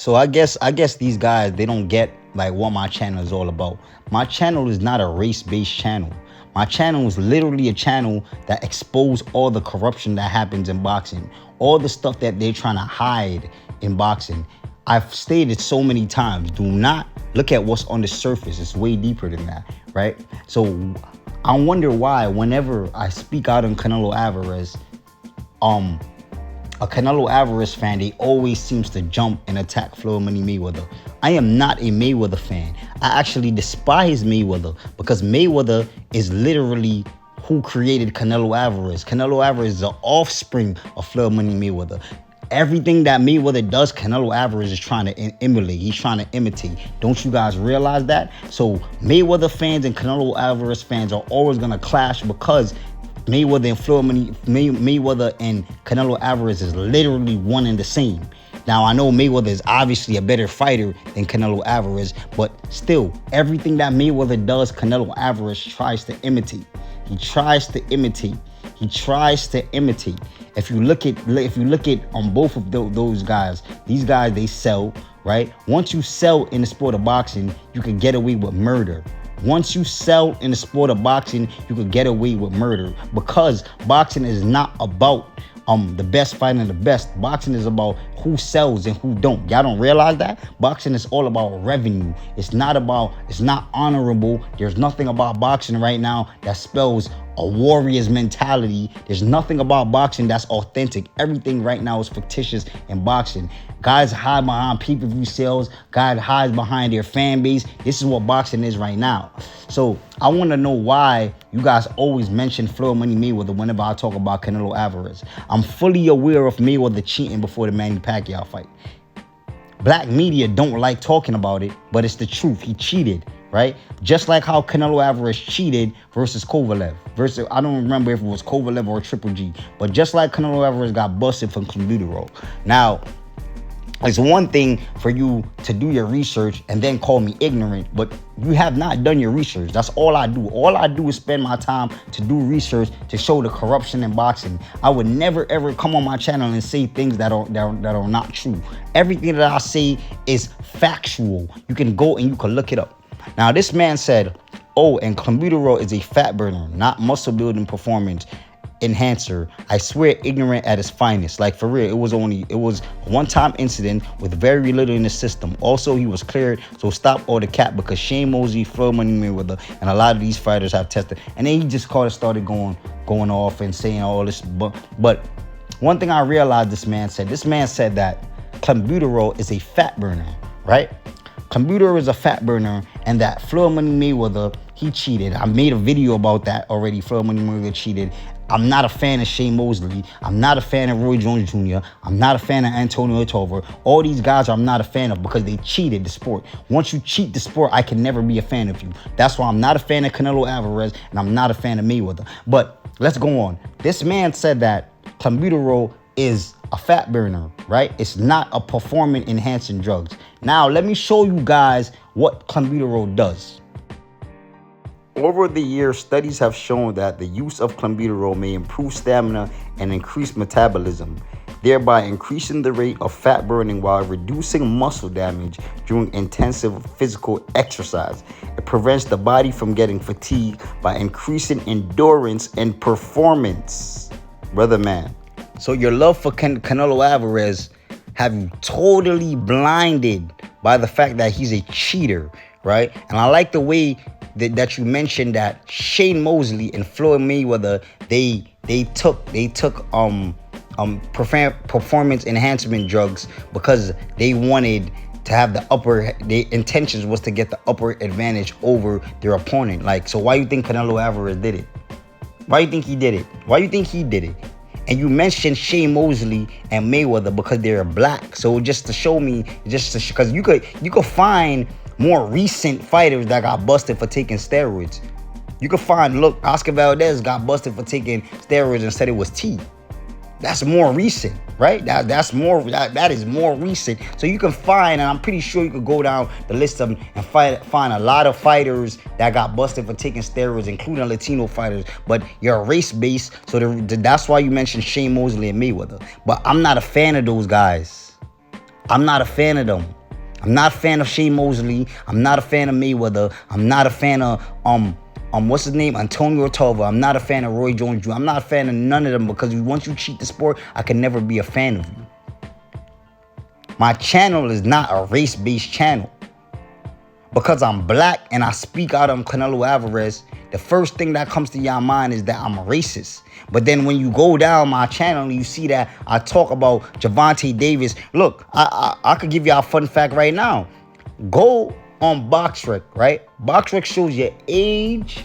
So I guess these guys, they don't get like what my channel is all about. My channel is not a race-based channel. My channel is literally a channel that exposes all the corruption that happens in boxing, all the stuff that they're trying to hide in boxing. I've stated so many times, do not look at what's on the surface. It's way deeper than that, right? So I wonder why whenever I speak out on Canelo Alvarez, a Canelo Alvarez fan, they always seems to jump and attack Floyd Money Mayweather. I am not a Mayweather fan. I actually despise Mayweather because Mayweather is literally who created Canelo Alvarez. Canelo Alvarez is the offspring of Floyd Money Mayweather. Everything that Mayweather does, Canelo Alvarez is trying to emulate. He's trying to imitate. Don't you guys realize that? So Mayweather fans and Canelo Alvarez fans are always going to clash because Mayweather and Mayweather and Canelo Alvarez is literally one and the same. Now, I know Mayweather is obviously a better fighter than Canelo Alvarez, but still, everything that Mayweather does, Canelo Alvarez tries to imitate. He tries to imitate. He tries to imitate. If you look at on both of those guys, these guys, they sell, right? Once you sell in the sport of boxing, you can get away with murder. Once you sell in the sport of boxing, you can get away with murder because boxing is not about the best fighting the best. Boxing is about who sells and who don't. Y'all don't realize that? Boxing is all about revenue. It's not honorable. There's nothing about boxing right now that spells a warrior's mentality. There's nothing about boxing that's authentic. Everything right now is fictitious in boxing. Guys hide behind pay-per-view sales. Guys hide behind their fan base. This is what boxing is right now. So I want to know why you guys always mention Floyd Money Mayweather whenever I talk about Canelo Alvarez. I'm fully aware of Mayweather cheating before the Manny Pacquiao fight. Black media don't like talking about it, but it's the truth. He cheated, right? Just like how Canelo Alvarez cheated versus Kovalev. I don't remember if it was Kovalev or Triple G, but just like Canelo Alvarez got busted from clenbuterol. Now, it's one thing for you to do your research and then call me ignorant, but you have not done your research. That's all I do. All I do is spend my time to do research to show the corruption in boxing. I would never ever come on my channel and say things that are not true. Everything that I say is factual. You can go and you can look it up. Now, this man said, "Oh, and clenbuterol is a fat burner, not muscle building performance enhancer. I swear, ignorant at its finest." Like, for real, it was a one-time incident with very little in the system. Also, he was cleared, so stop all the cap because Shane Mosley, Floyd Money Mayweather, and a lot of these fighters have tested. And then he just started going off and saying all this. But one thing I realized this man said that clenbuterol is a fat burner, right? Clenbuterol is a fat burner, and that Floyd Money Mayweather, he cheated. I made a video about that already. Floyd Money Mayweather cheated. I'm not a fan of Shane Mosley. I'm not a fan of Roy Jones Jr. I'm not a fan of Antonio Tarver. All these guys I'm not a fan of because they cheated the sport. Once you cheat the sport, I can never be a fan of you. That's why I'm not a fan of Canelo Alvarez and I'm not a fan of Mayweather. But let's go on. This man said that clenbuterol is a fat burner, right? It's not a performance enhancing drugs. Now, let me show you guys what clenbuterol does. Over the years, studies have shown that the use of clenbuterol may improve stamina and increase metabolism, thereby increasing the rate of fat burning while reducing muscle damage during intensive physical exercise. It prevents the body from getting fatigued by increasing endurance and performance. Brother man, so your love for Canelo Alvarez have you totally blinded by the fact that he's a cheater, right? And I like the way that you mentioned that Shane Mosley and Floyd Mayweather, they took performance enhancement drugs because they wanted to have their intentions was to get the upper advantage over their opponent. Like, so why you think Canelo Alvarez did it? Why you think he did it? Why you think he did it? And you mentioned Shane Mosley and Mayweather because they're black. So just to show me, because you could find more recent fighters that got busted for taking steroids. You could find, look, Oscar Valdez got busted for taking steroids and said it was tea. That's more recent, right? That is more recent. So you can find, and I'm pretty sure you could go down the list of them and find a lot of fighters that got busted for taking steroids, including Latino fighters. But you're race-based, so that's why you mentioned Shane Mosley and Mayweather. But I'm not a fan of those guys. I'm not a fan of them. I'm not a fan of Shane Mosley. I'm not a fan of Mayweather. I'm not a fan of what's his name? Antonio Tarver. I'm not a fan of Roy Jones Jr. I'm not a fan of none of them because once you cheat the sport, I can never be a fan of you. My channel is not a race-based channel. Because I'm black and I speak out on Canelo Alvarez, the first thing that comes to your mind is that I'm a racist. But then when you go down my channel and you see that I talk about Gervonta Davis, look, I could give you a fun fact right now. Go on BoxRec, right? BoxRec shows your age.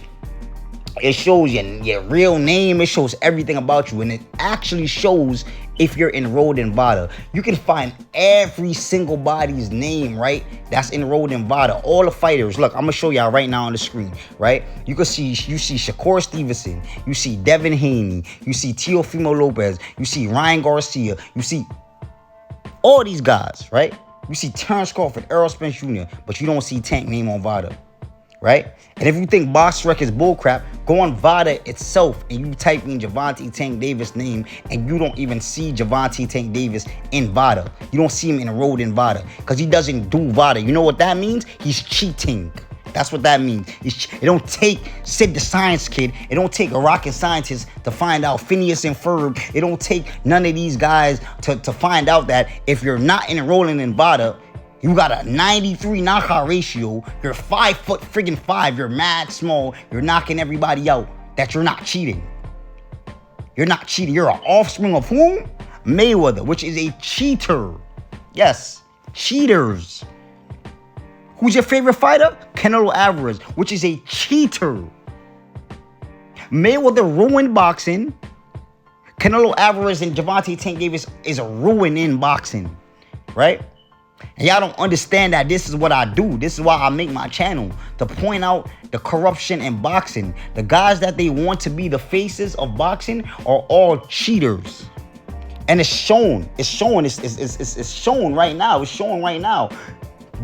It shows your real name. It shows everything about you. And it actually shows if you're enrolled in VADA. You can find every single body's name, right? That's enrolled in VADA. All the fighters. Look, I'm going to show y'all right now on the screen, right? You see Shakur Stevenson. You see Devin Haney. You see Teofimo Lopez. You see Ryan Garcia. You see all these guys, right? You see Terrence Crawford, Errol Spence Jr., but you don't see Tank name on VADA. Right? And if you think BoxRec is bullcrap, go on VADA itself and you type in Gervonta Tank Davis name and you don't even see Gervonta Tank Davis in VADA. You don't see him enrolled in VADA because he doesn't do VADA. You know what that means? He's cheating. That's what that means. It don't take Sid the Science Kid. It don't take a rocket scientist to find out Phineas and Ferb. It don't take none of these guys to find out that if you're not enrolling in VADA, you got a 93 knockout ratio. You're 5'5". You're mad small. You're knocking everybody out. That you're not cheating. You're not cheating. You're an offspring of whom? Mayweather, which is a cheater. Yes, cheaters. Who's your favorite fighter? Canelo Alvarez, which is a cheater. Mayweather ruined boxing. Canelo Alvarez and Gervonta Tank Davis is a ruin in boxing, right? And y'all don't understand that this is what I do. This is why I make my channel, to point out the corruption in boxing. The guys that they want to be the faces of boxing are all cheaters. And it's shown. It's shown. It's shown right now. It's showing right now.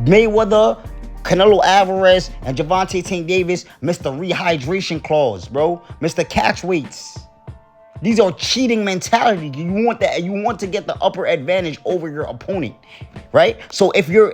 Mayweather, Canelo Alvarez, and Gervonta Tank Davis missed the rehydration clause, bro. Mr. Catch weights. These are cheating mentality. You want that. You want to get the upper advantage over your opponent, right? So if you're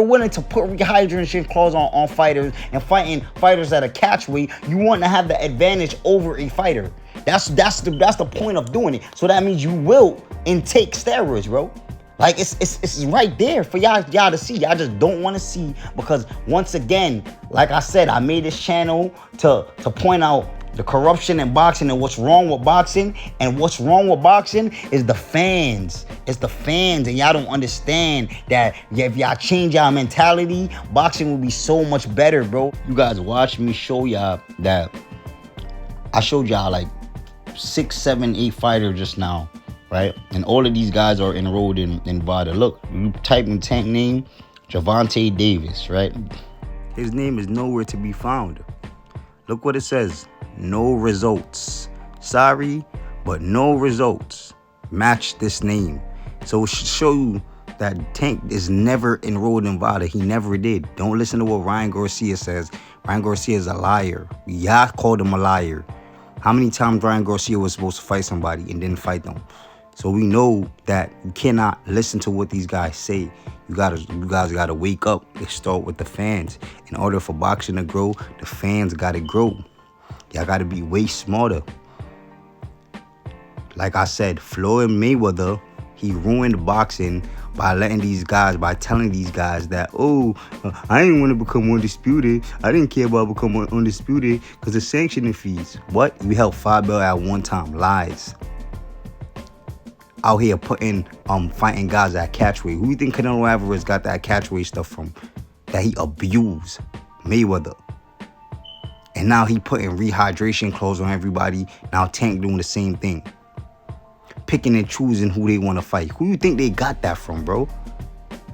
willing to put rehydration clause on fighters and fighting fighters at a catch weight, you want to have the advantage over a fighter. That's the point of doing it. So that means you will intake steroids, bro. Like it's right there for y'all to see. Y'all just don't want to see because once again, like I said, I made this channel to point out the corruption in boxing and what's wrong with boxing. And what's wrong with boxing is the fans. It's the fans. And y'all don't understand that if y'all change y'all mentality, boxing will be so much better, bro. You guys watch me show y'all that I showed y'all like 6, 7, 8 fighters just now, right? And all of these guys are enrolled in VADA. Look, you type in Tank name, Gervonta Davis, right? His name is nowhere to be found. Look what it says. No results. Sorry, but no results match this name. So it should show you that Tank is never enrolled in VADA. He never did. Don't listen to what Ryan Garcia says. Ryan Garcia is a liar. Y'all called him a liar. How many times Ryan Garcia was supposed to fight somebody and didn't fight them? So we know that you cannot listen to what these guys say. You guys gotta wake up and start with the fans. In order for boxing to grow, the fans gotta grow. Y'all gotta be way smarter. Like I said, Floyd Mayweather, he ruined boxing by telling these guys that, I didn't want to become undisputed. I didn't care about becoming undisputed because of sanctioning fees. What? You held 5 belts at one time. Lies. Out here fighting guys at catchweight. Who you think Canelo Alvarez got that catchweight stuff from? That he abused Mayweather. And now he putting rehydration clothes on everybody. Now Tank doing the same thing. Picking and choosing who they want to fight. Who you think they got that from, bro?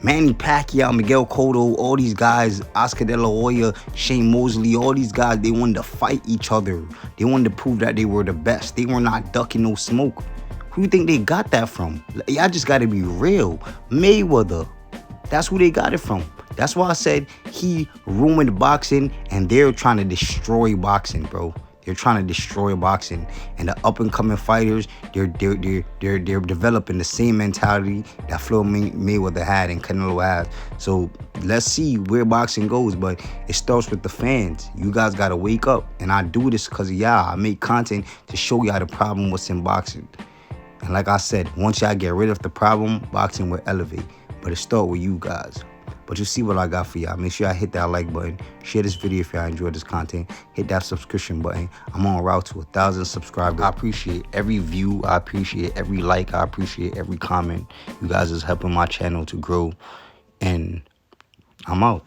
Manny Pacquiao, Miguel Cotto, all these guys, Oscar De La Hoya, Shane Mosley, all these guys, they wanted to fight each other. They wanted to prove that they were the best. They were not ducking no smoke. Who you think they got that from? Y'all just got to be real. Mayweather. That's who they got it from. That's why I said he ruined boxing and they're trying to destroy boxing, bro. They're trying to destroy boxing, and the up and coming fighters, they're developing the same mentality that Floyd Mayweather had and Canelo has. So let's see where boxing goes, but it starts with the fans. You guys gotta wake up, and I do this because of y'all. I make content to show y'all the problem what's in boxing. And like I said, once y'all get rid of the problem, boxing will elevate. But it starts with you guys. But you see what I got for y'all. Make sure y'all hit that like button. Share this video if y'all enjoyed this content. Hit that subscription button. I'm on route to 1,000 subscribers. I appreciate every view. I appreciate every like. I appreciate every comment. You guys is helping my channel to grow. And I'm out.